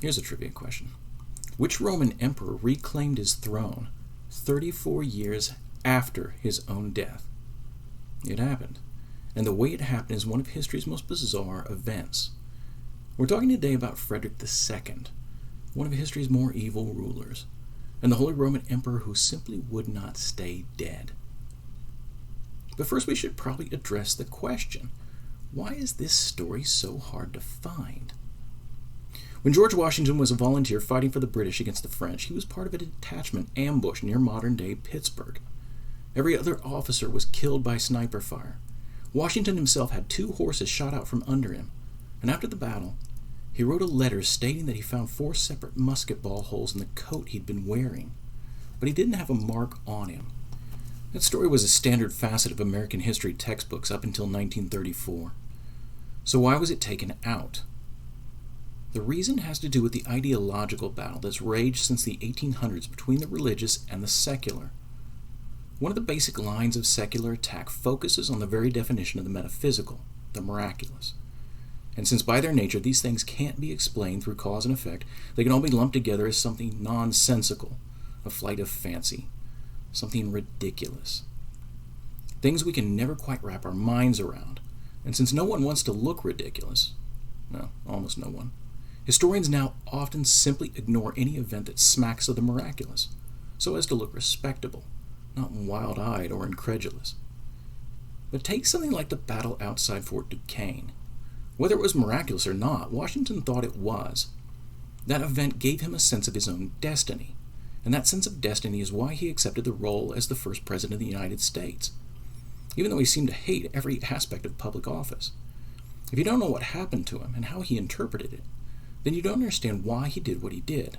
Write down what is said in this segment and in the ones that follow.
Here's a trivia question. Which Roman emperor reclaimed his throne 34 years after his own death? It happened, and the way it happened is one of history's most bizarre events. We're talking today about Frederick II, one of history's more evil rulers, and the Holy Roman Emperor who simply would not stay dead. But first we should probably address the question, why is this story so hard to find? When George Washington was a volunteer fighting for the British against the French, he was part of a detachment ambushed near modern-day Pittsburgh. Every other officer was killed by sniper fire. Washington himself had 2 horses shot out from under him, and after the battle, he wrote a letter stating that he found 4 separate musket ball holes in the coat he'd been wearing, but he didn't have a mark on him. That story was a standard facet of American history textbooks up until 1934. So why was it taken out? The reason has to do with the ideological battle that's raged since the 1800s between the religious and the secular. One of the basic lines of secular attack focuses on the very definition of the metaphysical, the miraculous. And since by their nature these things can't be explained through cause and effect, they can all be lumped together as something nonsensical, a flight of fancy, something ridiculous. Things we can never quite wrap our minds around. And since no one wants to look ridiculous, no, almost no one, historians now often simply ignore any event that smacks of the miraculous, so as to look respectable, not wild-eyed or incredulous. But take something like the battle outside Fort Duquesne. Whether it was miraculous or not, Washington thought it was. That event gave him a sense of his own destiny, and that sense of destiny is why he accepted the role as the first president of the United States, even though he seemed to hate every aspect of public office. If you don't know what happened to him and how he interpreted it, then you don't understand why he did what he did.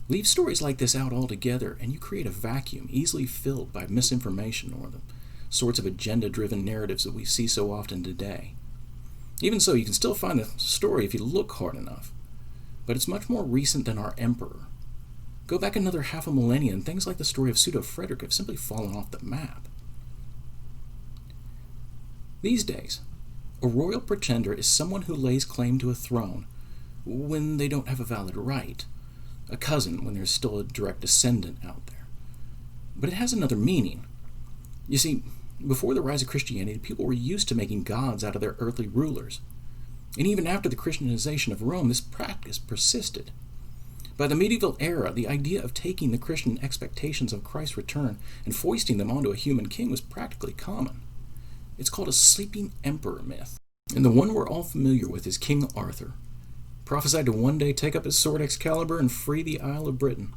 Leave stories like this out altogether, and you create a vacuum easily filled by misinformation or the sorts of agenda-driven narratives that we see so often today. Even so, you can still find the story if you look hard enough, but it's much more recent than our emperor. Go back another half a millennium, and things like the story of pseudo-frederick have simply fallen off the map. These days, a royal pretender is someone who lays claim to a throne when they don't have a valid right, a cousin when there's still a direct descendant out there. But it has another meaning. You see, before the rise of Christianity, people were used to making gods out of their earthly rulers. And even after the Christianization of Rome, this practice persisted. By the medieval era, the idea of taking the Christian expectations of Christ's return and foisting them onto a human king was practically common. It's called a sleeping emperor myth. And the one we're all familiar with is King Arthur, prophesied to one day take up his sword Excalibur and free the Isle of Britain.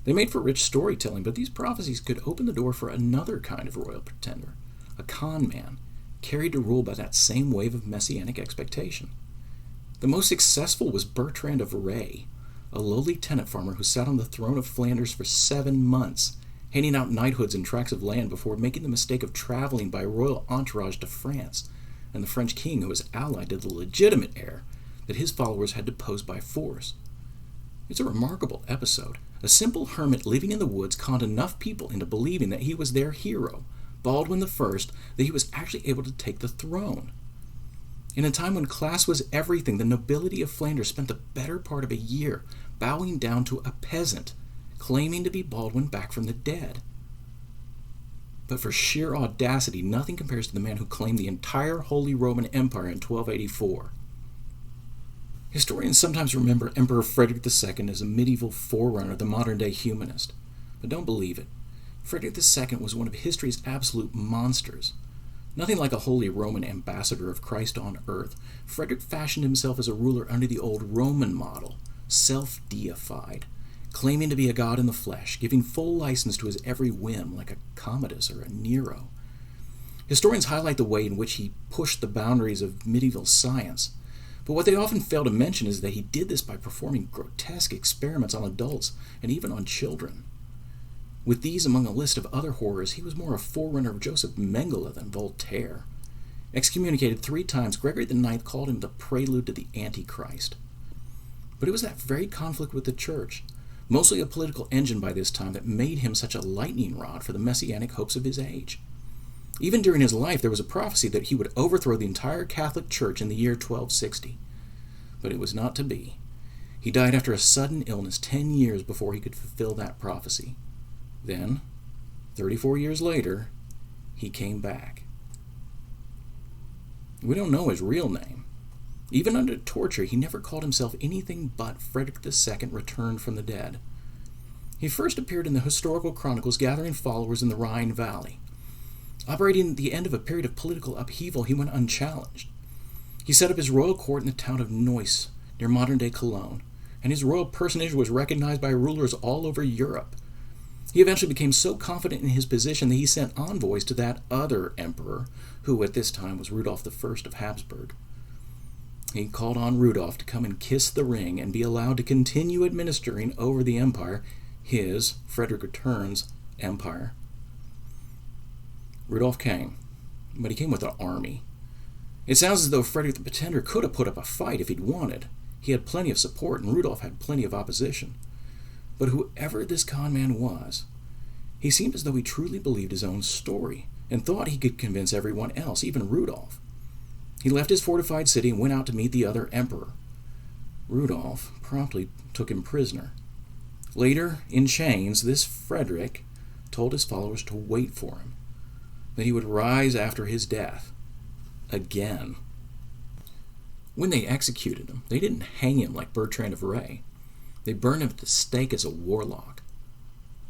They made for rich storytelling, but these prophecies could open the door for another kind of royal pretender, a con man, carried to rule by that same wave of messianic expectation. The most successful was Bertrand of Ray, a lowly tenant farmer who sat on the throne of Flanders for 7 months, handing out knighthoods and tracts of land before making the mistake of traveling by royal entourage to France, and the French king, who was allied to the legitimate heir that his followers had deposed by force. It's a remarkable episode. A simple hermit living in the woods conned enough people into believing that he was their hero, Baldwin I, that he was actually able to take the throne. In a time when class was everything, the nobility of Flanders spent the better part of a year bowing down to a peasant, claiming to be Baldwin back from the dead. But for sheer audacity, nothing compares to the man who claimed the entire Holy Roman Empire in 1284. Historians sometimes remember Emperor Frederick II as a medieval forerunner of the modern-day humanist, but don't believe it. Frederick II was one of history's absolute monsters. Nothing like a Holy Roman ambassador of Christ on earth, Frederick fashioned himself as a ruler under the old Roman model, self-deified, claiming to be a god in the flesh, giving full license to his every whim like a Commodus or a Nero. Historians highlight the way in which he pushed the boundaries of medieval science, but what they often fail to mention is that he did this by performing grotesque experiments on adults and even on children. With these among a list of other horrors, he was more a forerunner of Joseph Mengele than Voltaire. Excommunicated 3 times, Gregory IX called him the prelude to the Antichrist. But it was that very conflict with the church, mostly a political engine by this time, that made him such a lightning rod for the messianic hopes of his age. Even during his life, there was a prophecy that he would overthrow the entire Catholic Church in the year 1260. But it was not to be. He died after a sudden illness 10 years before he could fulfill that prophecy. Then, 34 years later, he came back. We don't know his real name. Even under torture, he never called himself anything but Frederick II returned from the dead. He first appeared in the historical chronicles gathering followers in the Rhine Valley. Operating at the end of a period of political upheaval, he went unchallenged. He set up his royal court in the town of Neuss, near modern-day Cologne, and his royal personage was recognized by rulers all over Europe. He eventually became so confident in his position that he sent envoys to that other emperor, who at this time was Rudolf I of Habsburg. He called on Rudolf to come and kiss the ring and be allowed to continue administering over the empire, his, Frederick Return's, empire. Rudolf came, but he came with an army. It sounds as though Frederick the Pretender could have put up a fight if he'd wanted. He had plenty of support, and Rudolf had plenty of opposition. But whoever this con man was, he seemed as though he truly believed his own story and thought he could convince everyone else, even Rudolf. He left his fortified city and went out to meet the other emperor. Rudolf promptly took him prisoner. Later, in chains, this Frederick told his followers to wait for him, that he would rise after his death. Again. When they executed him, they didn't hang him like Bertrand of Ray. They burned him at the stake as a warlock.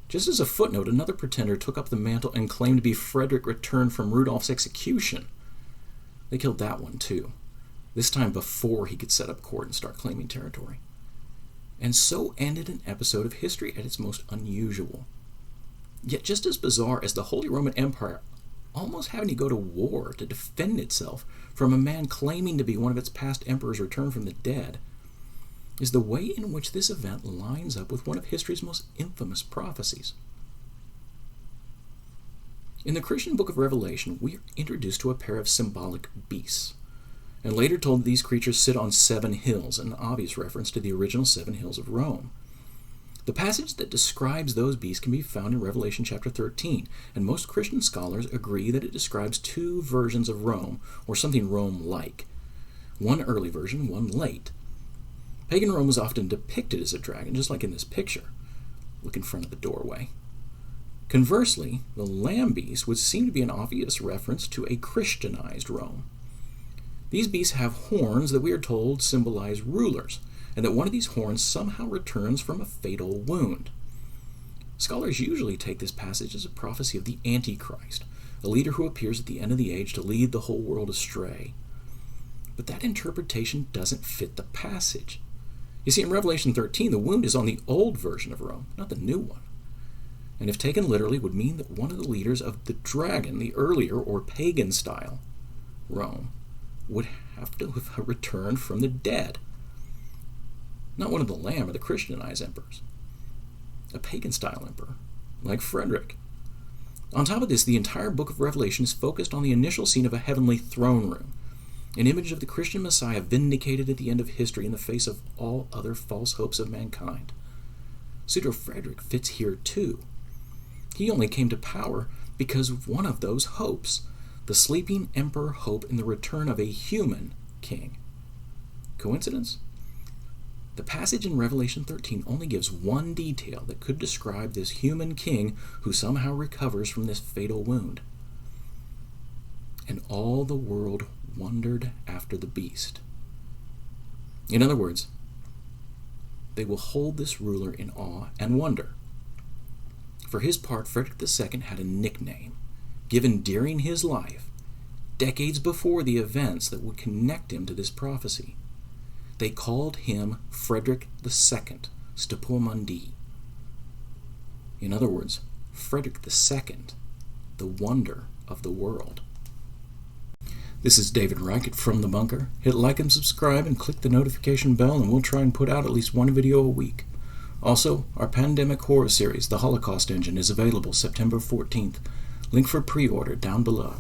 Just as a footnote, another pretender took up the mantle and claimed to be Frederick returned from Rudolf's execution. They killed that one too, this time before he could set up court and start claiming territory. And so ended an episode of history at its most unusual. Yet just as bizarre as the Holy Roman Empire almost having to go to war to defend itself from a man claiming to be one of its past emperors returned from the dead, is the way in which this event lines up with one of history's most infamous prophecies. In the Christian book of Revelation, we are introduced to a pair of symbolic beasts, and later told that these creatures sit on 7 hills, an obvious reference to the original 7 hills of Rome. The passage that describes those beasts can be found in Revelation chapter 13, and most Christian scholars agree that it describes 2 versions of Rome, or something Rome-like. One early version, one late. Pagan Rome was often depicted as a dragon, just like in this picture. Look in front of the doorway. Conversely, the lamb beast would seem to be an obvious reference to a Christianized Rome. These beasts have horns that we are told symbolize rulers, and that one of these horns somehow returns from a fatal wound. Scholars usually take this passage as a prophecy of the Antichrist, a leader who appears at the end of the age to lead the whole world astray. But that interpretation doesn't fit the passage. You see, in Revelation 13, the wound is on the old version of Rome, not the new one. And if taken literally, would mean that one of the leaders of the dragon, the earlier or pagan style Rome, would have to have returned from the dead. Not one of the lamb or the Christianized emperors. A pagan style emperor, like Frederick. On top of this, the entire book of Revelation is focused on the initial scene of a heavenly throne room, an image of the Christian Messiah vindicated at the end of history in the face of all other false hopes of mankind. Pseudo-Frederick fits here too. He only came to power because of one of those hopes, the sleeping emperor hope in the return of a human king. Coincidence? The passage in Revelation 13 only gives one detail that could describe this human king who somehow recovers from this fatal wound. And all the world wondered after the beast. In other words, they will hold this ruler in awe and wonder. For his part, Frederick II had a nickname, given during his life, decades before the events that would connect him to this prophecy. They called him Frederick II, Stupor Mundi. In other words, Frederick II, the wonder of the world. This is David Reichert from The Bunker. Hit like and subscribe and click the notification bell, and we'll try and put out at least one video a week. Also, our pandemic horror series, The Holocaust Engine, is available September 14th. Link for pre-order down below.